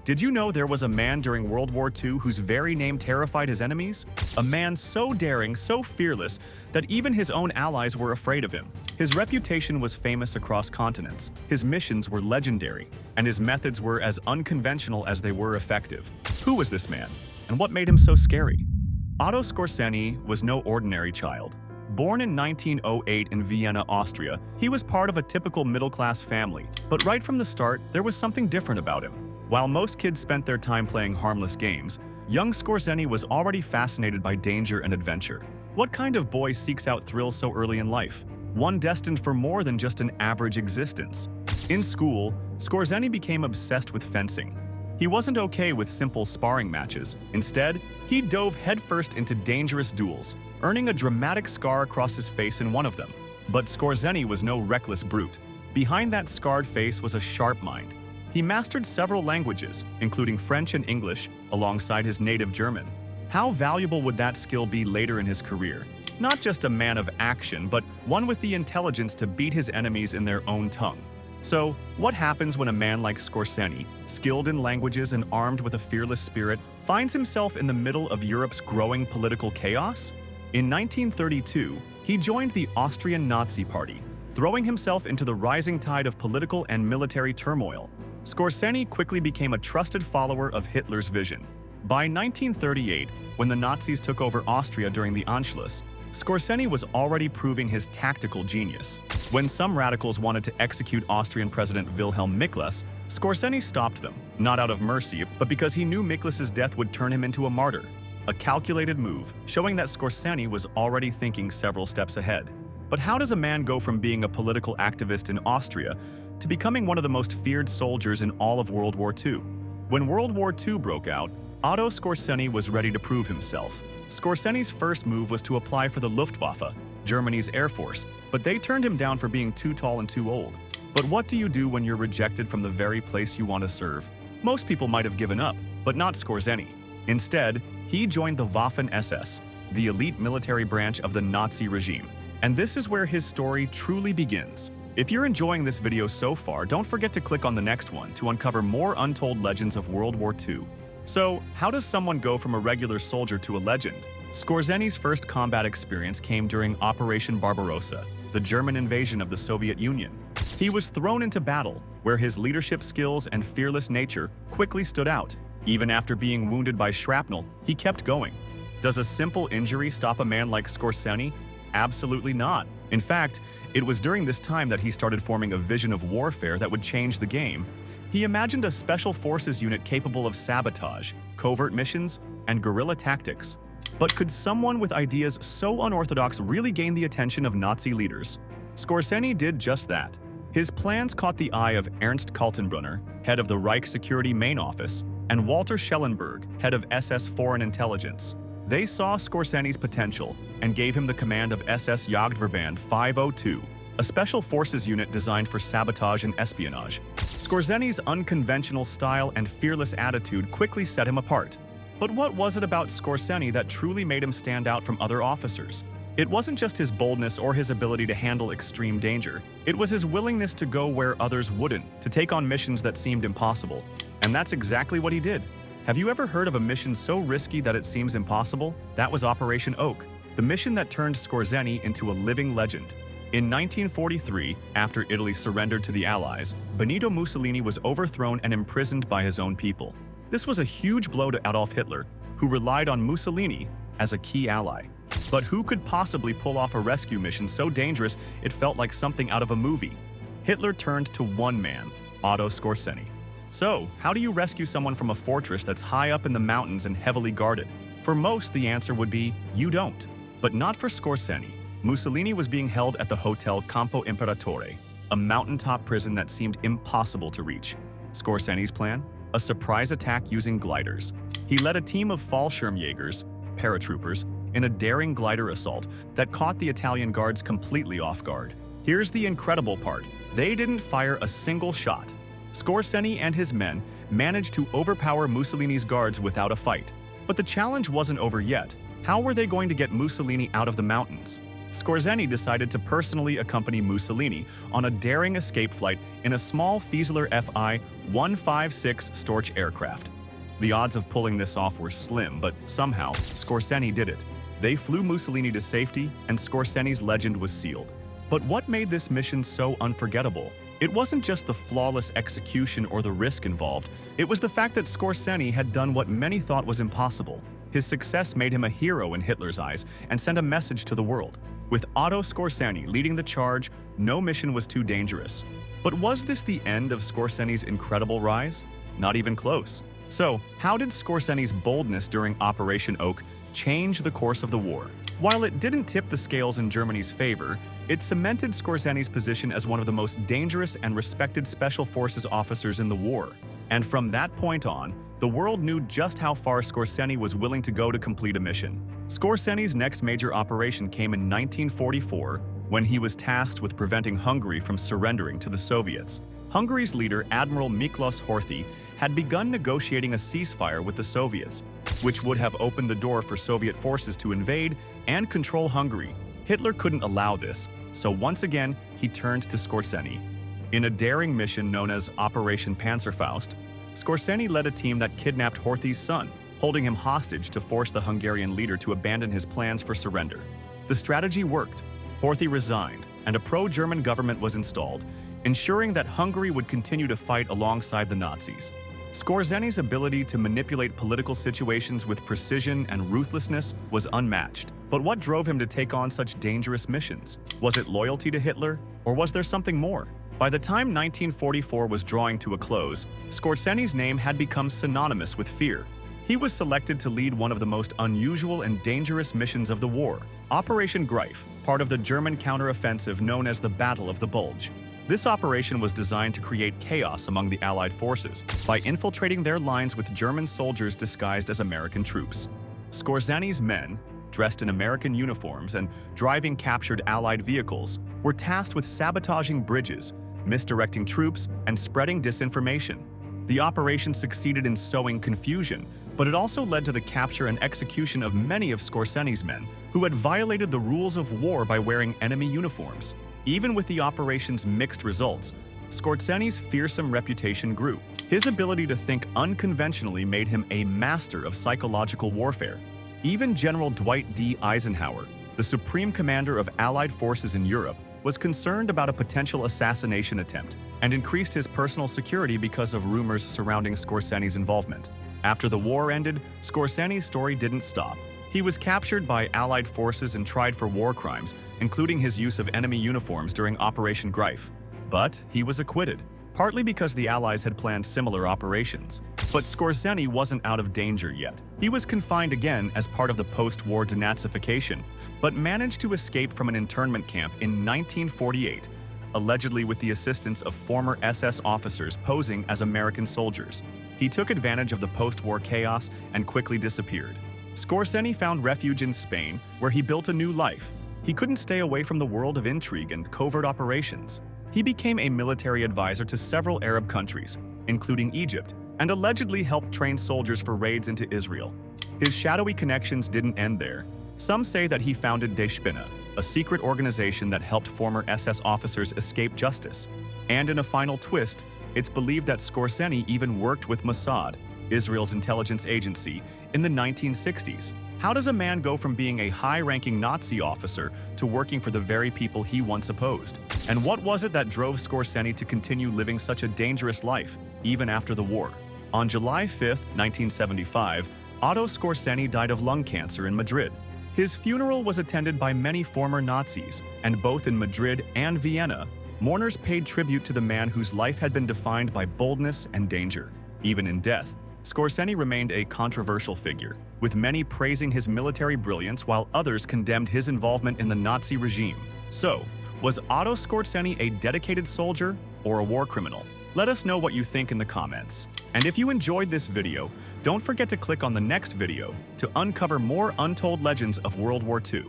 Did you know there was a man during World War II whose very name terrified his enemies? A man so daring, so fearless, that even his own allies were afraid of him. His reputation was famous across continents, his missions were legendary, and his methods were as unconventional as they were effective. Who was this man, and what made him so scary? Otto Skorzeny was no ordinary child. Born in 1908 in Vienna, Austria, he was part of a typical middle-class family, but right from the start, there was something different about him. While most kids spent their time playing harmless games, young Skorzeny was already fascinated by danger and adventure. What kind of boy seeks out thrills so early in life? One destined for more than just an average existence. In school, Skorzeny became obsessed with fencing. He wasn't okay with simple sparring matches. Instead, he dove headfirst into dangerous duels, earning a dramatic scar across his face in one of them. But Skorzeny was no reckless brute. Behind that scarred face was a sharp mind. He mastered several languages, including French and English, alongside his native German. How valuable would that skill be later in his career? Not just a man of action, but one with the intelligence to beat his enemies in their own tongue. So, what happens when a man like Skorzeny, skilled in languages and armed with a fearless spirit, finds himself in the middle of Europe's growing political chaos? In 1932, he joined the Austrian Nazi Party, throwing himself into the rising tide of political and military turmoil. Skorzeny quickly became a trusted follower of Hitler's vision. By 1938, when the Nazis took over Austria during the Anschluss, Skorzeny was already proving his tactical genius. When some radicals wanted to execute Austrian President Wilhelm Miklas, Skorzeny stopped them, not out of mercy, but because he knew Miklas's death would turn him into a martyr. A calculated move, showing that Skorzeny was already thinking several steps ahead. But how does a man go from being a political activist in Austria to becoming one of the most feared soldiers in all of World War II? When World War II broke out, Otto Skorzeny was ready to prove himself. Skorzeny's first move was to apply for the Luftwaffe, Germany's air force, but they turned him down for being too tall and too old. But what do you do when you're rejected from the very place you want to serve? Most people might have given up, but not Skorzeny. Instead, he joined the Waffen-SS, the elite military branch of the Nazi regime. And this is where his story truly begins. If you're enjoying this video so far, don't forget to click on the next one to uncover more untold legends of World War II. So, how does someone go from a regular soldier to a legend? Skorzeny's first combat experience came during Operation Barbarossa, the German invasion of the Soviet Union. He was thrown into battle, where his leadership skills and fearless nature quickly stood out. Even after being wounded by shrapnel, he kept going. Does a simple injury stop a man like Skorzeny? Absolutely not. In fact, it was during this time that he started forming a vision of warfare that would change the game. He imagined a special forces unit capable of sabotage, covert missions, and guerrilla tactics. But could someone with ideas so unorthodox really gain the attention of Nazi leaders? Skorzeny did just that. His plans caught the eye of Ernst Kaltenbrunner, head of the Reich Security Main Office, and Walter Schellenberg, head of SS Foreign Intelligence. They saw Skorzeny's potential and gave him the command of SS Jagdverband 502, a special forces unit designed for sabotage and espionage. Skorzeny's unconventional style and fearless attitude quickly set him apart. But what was it about Skorzeny that truly made him stand out from other officers? It wasn't just his boldness or his ability to handle extreme danger. It was his willingness to go where others wouldn't, to take on missions that seemed impossible. And that's exactly what he did. Have you ever heard of a mission so risky that it seems impossible? That was Operation Oak, the mission that turned Skorzeny into a living legend. In 1943, after Italy surrendered to the Allies, Benito Mussolini was overthrown and imprisoned by his own people. This was a huge blow to Adolf Hitler, who relied on Mussolini as a key ally. But who could possibly pull off a rescue mission so dangerous it felt like something out of a movie? Hitler turned to one man, Otto Skorzeny. So, how do you rescue someone from a fortress that's high up in the mountains and heavily guarded? For most, the answer would be, you don't. But not for Skorzeny. Mussolini was being held at the Hotel Campo Imperatore, a mountaintop prison that seemed impossible to reach. Skorzeny's plan? A surprise attack using gliders. He led a team of Fallschirmjägers, paratroopers, in a daring glider assault that caught the Italian guards completely off guard. Here's the incredible part. They didn't fire a single shot. Skorzeny and his men managed to overpower Mussolini's guards without a fight. But the challenge wasn't over yet. How were they going to get Mussolini out of the mountains? Scorzeni decided to personally accompany Mussolini on a daring escape flight in a small Fieseler Fi-156 Storch aircraft. The odds of pulling this off were slim, but somehow, Scorzeni did it. They flew Mussolini to safety, and Scorzeni's legend was sealed. But what made this mission so unforgettable? It wasn't just the flawless execution or the risk involved. It was the fact that Scorzeni had done what many thought was impossible. His success made him a hero in Hitler's eyes and sent a message to the world. With Otto Scorzeni leading the charge, no mission was too dangerous. But was this the end of Scorzeni's incredible rise? Not even close. So, how did Scorzeni's boldness during Operation Oak change the course of the war? While it didn't tip the scales in Germany's favor, it cemented Scorzeni's position as one of the most dangerous and respected special forces officers in the war. And from that point on, the world knew just how far Scorzeni was willing to go to complete a mission. Scorzeni's next major operation came in 1944, when he was tasked with preventing Hungary from surrendering to the Soviets. Hungary's leader, Admiral Miklos Horthy, had begun negotiating a ceasefire with the Soviets, which would have opened the door for Soviet forces to invade and control Hungary. Hitler couldn't allow this, so once again, he turned to Scorzeni. In a daring mission known as Operation Panzerfaust, Scorzeni led a team that kidnapped Horthy's son, holding him hostage to force the Hungarian leader to abandon his plans for surrender. The strategy worked. Horthy resigned, and a pro-German government was installed, ensuring that Hungary would continue to fight alongside the Nazis. Scorzeni's ability to manipulate political situations with precision and ruthlessness was unmatched. But what drove him to take on such dangerous missions? Was it loyalty to Hitler, or was there something more? By the time 1944 was drawing to a close, Scorzeni's name had become synonymous with fear. He was selected to lead one of the most unusual and dangerous missions of the war, Operation Greif, part of the German counteroffensive known as the Battle of the Bulge. This operation was designed to create chaos among the Allied forces by infiltrating their lines with German soldiers disguised as American troops. Scorzeni's men, dressed in American uniforms and driving captured Allied vehicles, were tasked with sabotaging bridges, misdirecting troops, and spreading disinformation. The operation succeeded in sowing confusion, but it also led to the capture and execution of many of Scorzeni's men, who had violated the rules of war by wearing enemy uniforms. Even with the operation's mixed results, Scorzeni's fearsome reputation grew. His ability to think unconventionally made him a master of psychological warfare. Even General Dwight D. Eisenhower, the supreme commander of Allied forces in Europe, was concerned about a potential assassination attempt and increased his personal security because of rumors surrounding Scorzeni's involvement. After the war ended, Scorzeni's story didn't stop. He was captured by Allied forces and tried for war crimes, including his use of enemy uniforms during Operation Greif. But he was acquitted, partly because the Allies had planned similar operations. But Scorzeni wasn't out of danger yet. He was confined again as part of the post-war denazification, but managed to escape from an internment camp in 1948, allegedly with the assistance of former SS officers posing as American soldiers. He took advantage of the post-war chaos and quickly disappeared. Scorzeni found refuge in Spain, where he built a new life. He couldn't stay away from the world of intrigue and covert operations. He became a military advisor to several Arab countries, including Egypt, and allegedly helped train soldiers for raids into Israel. His shadowy connections didn't end there. Some say that he founded Die Spinne, a secret organization that helped former SS officers escape justice. And in a final twist, it's believed that Scorzeni even worked with Mossad, Israel's intelligence agency, in the 1960s. How does a man go from being a high-ranking Nazi officer to working for the very people he once opposed? And what was it that drove Scorzeni to continue living such a dangerous life, even after the war? On July 5, 1975, Otto Scorzeni died of lung cancer in Madrid. His funeral was attended by many former Nazis, and both in Madrid and Vienna, mourners paid tribute to the man whose life had been defined by boldness and danger. Even in death, Scorzeni remained a controversial figure, with many praising his military brilliance while others condemned his involvement in the Nazi regime. So, was Otto Scorzeni a dedicated soldier or a war criminal? Let us know what you think in the comments. And if you enjoyed this video, don't forget to click on the next video to uncover more untold legends of World War II.